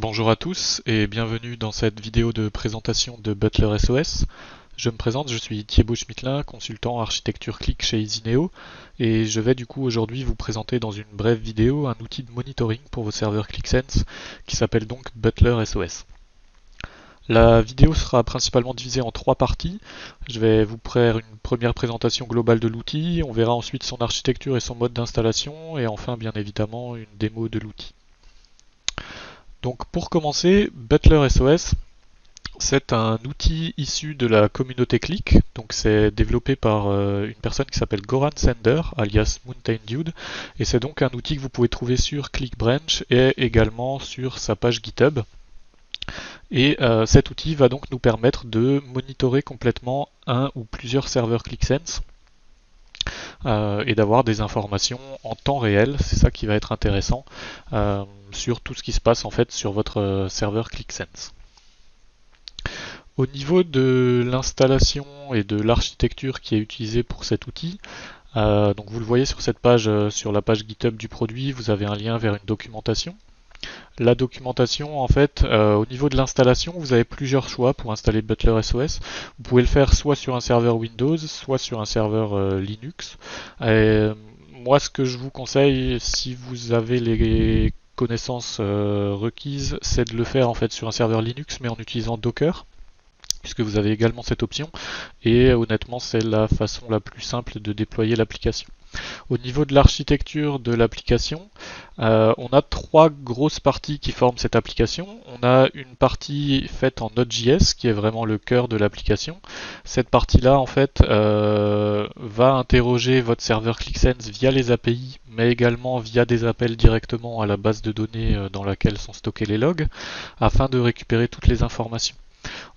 Bonjour à tous et bienvenue dans cette vidéo de présentation de Butler SOS. Je me présente, je suis Thibaut Schmittlin, consultant architecture Qlik chez Isineo et je vais du coup aujourd'hui vous présenter dans une brève vidéo un outil de monitoring pour vos serveurs QlikSense qui s'appelle donc Butler SOS. La vidéo sera principalement divisée en trois parties. Je vais vous faire une première présentation globale de l'outil, on verra ensuite son architecture et son mode d'installation et enfin bien évidemment une démo de l'outil. Donc pour commencer, Butler SOS, c'est un outil issu de la communauté Qlik. Donc c'est développé par une personne qui s'appelle Goran Sender, alias Mountain Dude, et c'est donc un outil que vous pouvez trouver sur QlikBranch et également sur sa page GitHub. Et cet outil va donc nous permettre de monitorer complètement un ou plusieurs serveurs QlikSense et d'avoir des informations en temps réel. C'est ça qui va être intéressant sur tout ce qui se passe en fait sur votre serveur QlikSense. Au niveau de l'installation et de l'architecture qui est utilisée pour cet outil, donc vous le voyez sur cette page, sur la page GitHub du produit, vous avez un lien vers une documentation. La documentation, en fait, au niveau de l'installation, vous avez plusieurs choix pour installer Butler SOS. Vous pouvez le faire soit sur un serveur Windows, soit sur un serveur Linux. Moi, ce que je vous conseille, si vous avez les connaissances requises, c'est de le faire en fait sur un serveur Linux, mais en utilisant Docker, puisque vous avez également cette option, et honnêtement c'est la façon la plus simple de déployer l'application. Au niveau de l'architecture de l'application, on a trois grosses parties qui forment cette application. On a une partie faite en Node.js qui est vraiment le cœur de l'application. Cette partie-là en fait va interroger votre serveur QlikSense via les API, mais également via des appels directement à la base de données dans laquelle sont stockés les logs, afin de récupérer toutes les informations.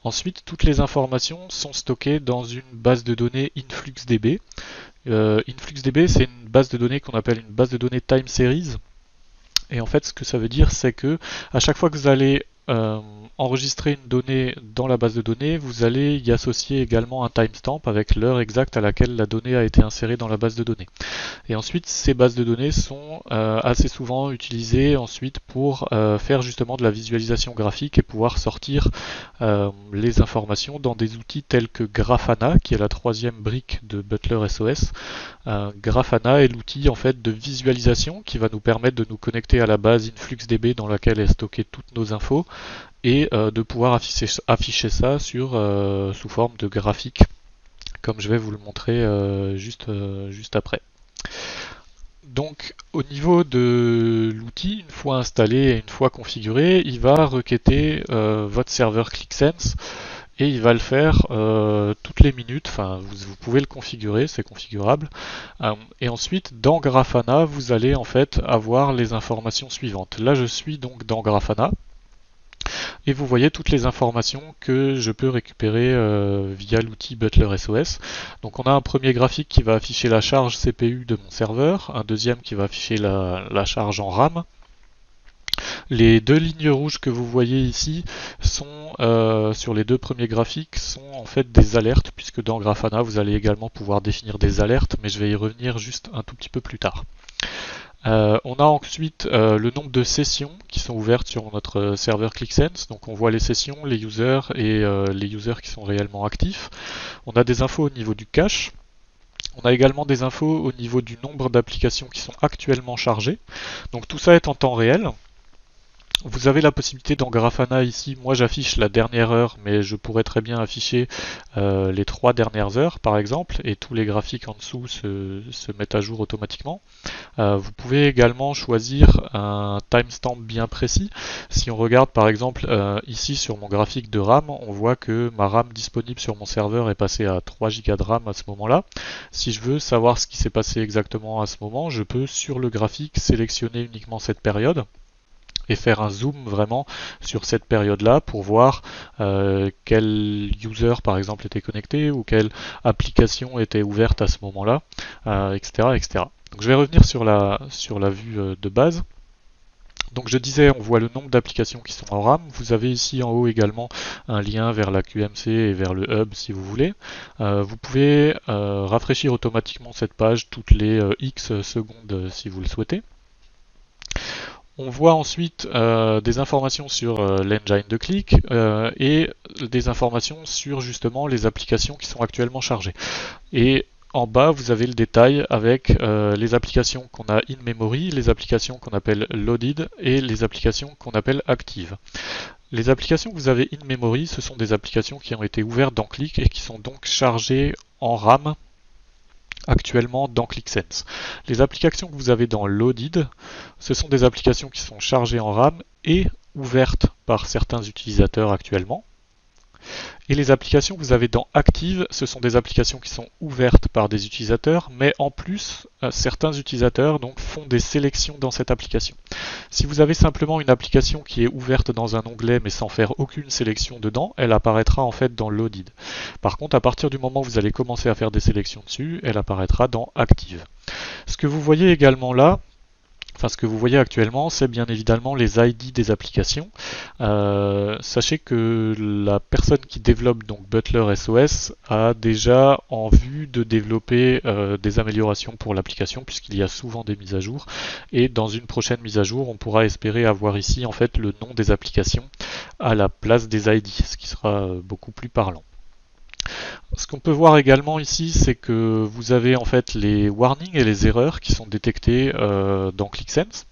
Ensuite, toutes les informations sont stockées dans une base de données InfluxDB. InfluxDB, c'est une base de données qu'on appelle une base de données time series. Et en fait, ce que ça veut dire, c'est que à chaque fois que vous allez enregistrer une donnée dans la base de données, vous allez y associer également un timestamp avec l'heure exacte à laquelle la donnée a été insérée dans la base de données. Et ensuite, ces bases de données sont assez souvent utilisées ensuite pour faire justement de la visualisation graphique et pouvoir sortir les informations dans des outils tels que Grafana, qui est la troisième brique de Butler SOS. Grafana est l'outil en fait de visualisation qui va nous permettre de nous connecter à la base InfluxDB dans laquelle est stockée toutes nos infos et de pouvoir afficher ça sous forme de graphique, comme je vais vous le montrer juste après. Donc au niveau de l'outil, une fois installé et une fois configuré, il va requêter votre serveur QlikSense et il va le faire toutes les minutes. Enfin, vous pouvez le configurer, c'est configurable. Et ensuite, dans Grafana, vous allez en fait avoir les informations suivantes. Là, je suis donc dans Grafana. Et vous voyez toutes les informations que je peux récupérer via l'outil Butler SOS. Donc on a un premier graphique qui va afficher la charge CPU de mon serveur, un deuxième qui va afficher la charge en RAM. Les deux lignes rouges que vous voyez ici sont sur les deux premiers graphiques sont en fait des alertes, puisque dans Grafana vous allez également pouvoir définir des alertes, mais je vais y revenir juste un tout petit peu plus tard. On a ensuite le nombre de sessions qui sont ouvertes sur notre serveur QlikSense. Donc on voit les sessions, les users et les users qui sont réellement actifs. On a des infos au niveau du cache. On a également des infos au niveau du nombre d'applications qui sont actuellement chargées. Donc tout ça est en temps réel. Vous avez la possibilité dans Grafana ici, moi j'affiche la dernière heure, mais je pourrais très bien afficher les 3 dernières heures par exemple, et tous les graphiques en dessous se mettent à jour automatiquement. Vous pouvez également choisir un timestamp bien précis. Si on regarde par exemple ici sur mon graphique de RAM, on voit que ma RAM disponible sur mon serveur est passée à 3 Go de RAM à ce moment-là. Si je veux savoir ce qui s'est passé exactement à ce moment, je peux sur le graphique sélectionner uniquement cette période et faire un zoom vraiment sur cette période-là pour voir quel user par exemple était connecté ou quelle application était ouverte à ce moment-là, etc., etc. Donc je vais revenir sur la vue de base. Donc je disais, on voit le nombre d'applications qui sont en RAM. Vous avez ici en haut également un lien vers la QMC et vers le hub si vous voulez. Vous pouvez rafraîchir automatiquement cette page toutes les X secondes si vous le souhaitez. On voit ensuite des informations sur l'engine de clic et des informations sur justement les applications qui sont actuellement chargées. Et en bas, vous avez le détail avec les applications qu'on a in memory, les applications qu'on appelle loaded et les applications qu'on appelle active. Les applications que vous avez in memory, ce sont des applications qui ont été ouvertes dans Qlik et qui sont donc chargées en RAM actuellement dans QlikSense. Les applications que vous avez dans Loaded, ce sont des applications qui sont chargées en RAM et ouvertes par certains utilisateurs actuellement. Et les applications que vous avez dans Active, ce sont des applications qui sont ouvertes par des utilisateurs, mais en plus, certains utilisateurs donc, font des sélections dans cette application. Si vous avez simplement une application qui est ouverte dans un onglet mais sans faire aucune sélection dedans, elle apparaîtra en fait dans Loaded. Par contre, à partir du moment où vous allez commencer à faire des sélections dessus, elle apparaîtra dans Active. Ce que vous voyez également là, enfin ce que vous voyez actuellement, c'est bien évidemment les ID des applications. Sachez que la personne qui développe donc Butler SOS a déjà en vue de développer des améliorations pour l'application puisqu'il y a souvent des mises à jour et dans une prochaine mise à jour on pourra espérer avoir ici en fait le nom des applications à la place des ID, ce qui sera beaucoup plus parlant. Ce qu'on peut voir également ici, c'est que vous avez en fait les warnings et les erreurs qui sont détectées dans QlikSense,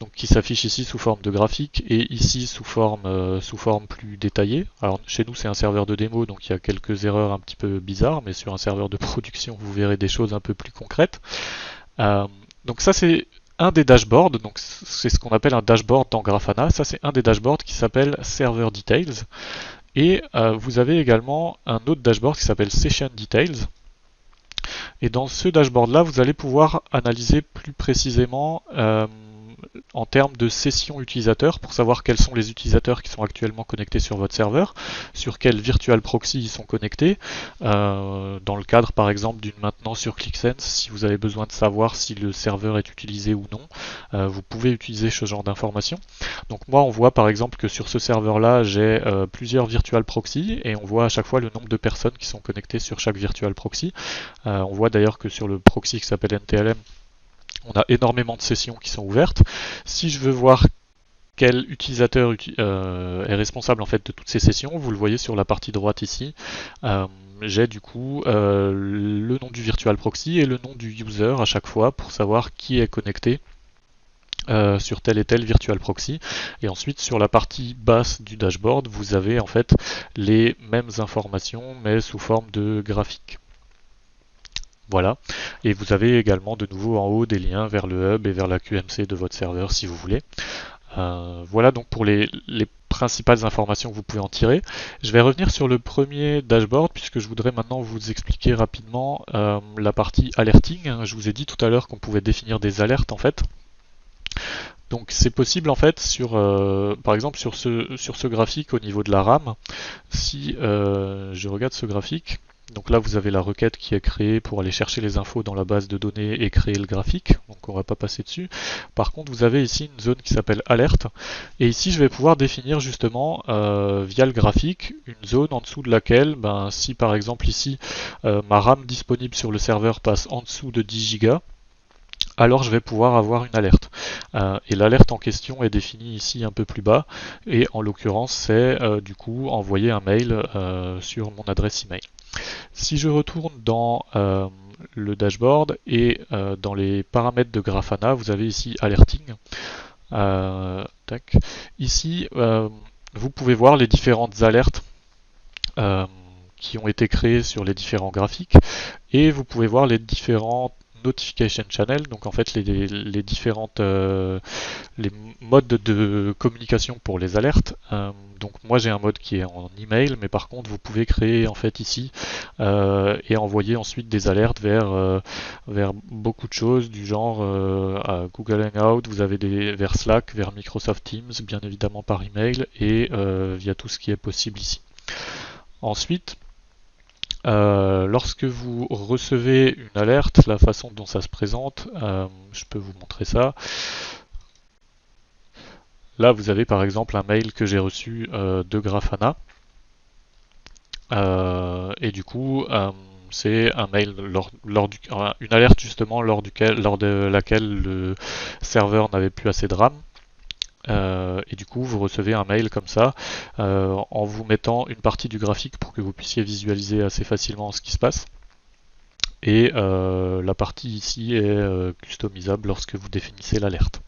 donc qui s'affichent ici sous forme de graphique et ici sous forme plus détaillée. Alors chez nous c'est un serveur de démo, donc il y a quelques erreurs un petit peu bizarres, mais sur un serveur de production vous verrez des choses un peu plus concrètes. Donc ça c'est un des dashboards, donc c'est ce qu'on appelle un dashboard dans Grafana. Ça c'est un des dashboards qui s'appelle Server Details. Et vous avez également un autre dashboard qui s'appelle Session Details. Et dans ce dashboard-là, vous allez pouvoir analyser plus précisément en termes de sessions utilisateurs pour savoir quels sont les utilisateurs qui sont actuellement connectés sur votre serveur, sur quel virtual proxy ils sont connectés, dans le cadre par exemple d'une maintenance sur QlikSense, si vous avez besoin de savoir si le serveur est utilisé ou non, vous pouvez utiliser ce genre d'informations. Donc moi on voit par exemple que sur ce serveur là j'ai plusieurs virtual proxy et on voit à chaque fois le nombre de personnes qui sont connectées sur chaque virtual proxy. On voit d'ailleurs que sur le proxy qui s'appelle NTLM, on a énormément de sessions qui sont ouvertes. Si je veux voir quel utilisateur est responsable en fait de toutes ces sessions, vous le voyez sur la partie droite ici. J'ai du coup le nom du virtual proxy et le nom du user à chaque fois pour savoir qui est connecté sur tel et tel virtual proxy. Et ensuite sur la partie basse du dashboard, vous avez en fait les mêmes informations mais sous forme de graphique. Voilà, et vous avez également de nouveau en haut des liens vers le hub et vers la QMC de votre serveur si vous voulez. Voilà donc pour les principales informations que vous pouvez en tirer. Je vais revenir sur le premier dashboard puisque je voudrais maintenant vous expliquer rapidement la partie alerting. Je vous ai dit tout à l'heure qu'on pouvait définir des alertes en fait. Donc c'est possible en fait sur, par exemple sur ce graphique au niveau de la RAM, si je regarde ce graphique, donc là vous avez la requête qui est créée pour aller chercher les infos dans la base de données et créer le graphique, donc on va pas passer dessus. Par contre vous avez ici une zone qui s'appelle alerte, et ici je vais pouvoir définir justement via le graphique une zone en dessous de laquelle, si par exemple ici ma RAM disponible sur le serveur passe en dessous de 10 Go, alors je vais pouvoir avoir une alerte. Et l'alerte en question est définie ici un peu plus bas, et en l'occurrence c'est du coup envoyer un mail sur mon adresse email. Si je retourne dans le dashboard et dans les paramètres de Grafana, vous avez ici alerting. Ici, vous pouvez voir les différentes alertes qui ont été créées sur les différents graphiques, et vous pouvez voir les différentes notification channel, donc en fait les différentes les modes de communication pour les alertes. Donc moi j'ai un mode qui est en email, mais par contre vous pouvez créer en fait ici et envoyer ensuite des alertes vers beaucoup de choses du genre à Google Hangout, vous avez vers Slack, vers Microsoft Teams, bien évidemment par email et via tout ce qui est possible ici. Ensuite, lorsque vous recevez une alerte, la façon dont ça se présente, je peux vous montrer ça. Là, vous avez par exemple un mail que j'ai reçu de Grafana. Et du coup, c'est un mail une alerte justement lors de laquelle le serveur n'avait plus assez de RAM. Et du coup, vous recevez un mail comme ça en vous mettant une partie du graphique pour que vous puissiez visualiser assez facilement ce qui se passe. Et la partie ici est customisable lorsque vous définissez l'alerte.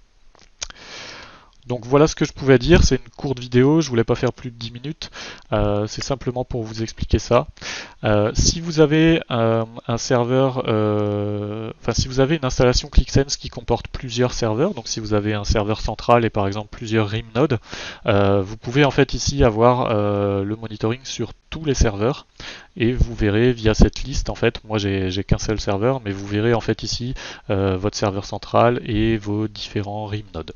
Donc voilà ce que je pouvais dire, c'est une courte vidéo, je voulais pas faire plus de 10 minutes, c'est simplement pour vous expliquer ça. Si vous avez un serveur, si vous avez une installation ClickSense qui comporte plusieurs serveurs, donc si vous avez un serveur central et par exemple plusieurs RIM nodes, vous pouvez en fait ici avoir le monitoring sur tous les serveurs et vous verrez via cette liste, en fait, moi j'ai qu'un seul serveur, mais vous verrez en fait ici votre serveur central et vos différents RIM nodes.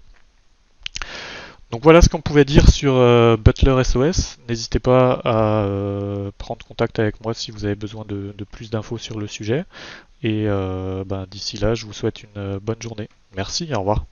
Donc voilà ce qu'on pouvait dire sur Butler SOS. N'hésitez pas à prendre contact avec moi si vous avez besoin de plus d'infos sur le sujet. Et d'ici là, je vous souhaite une bonne journée. Merci, au revoir.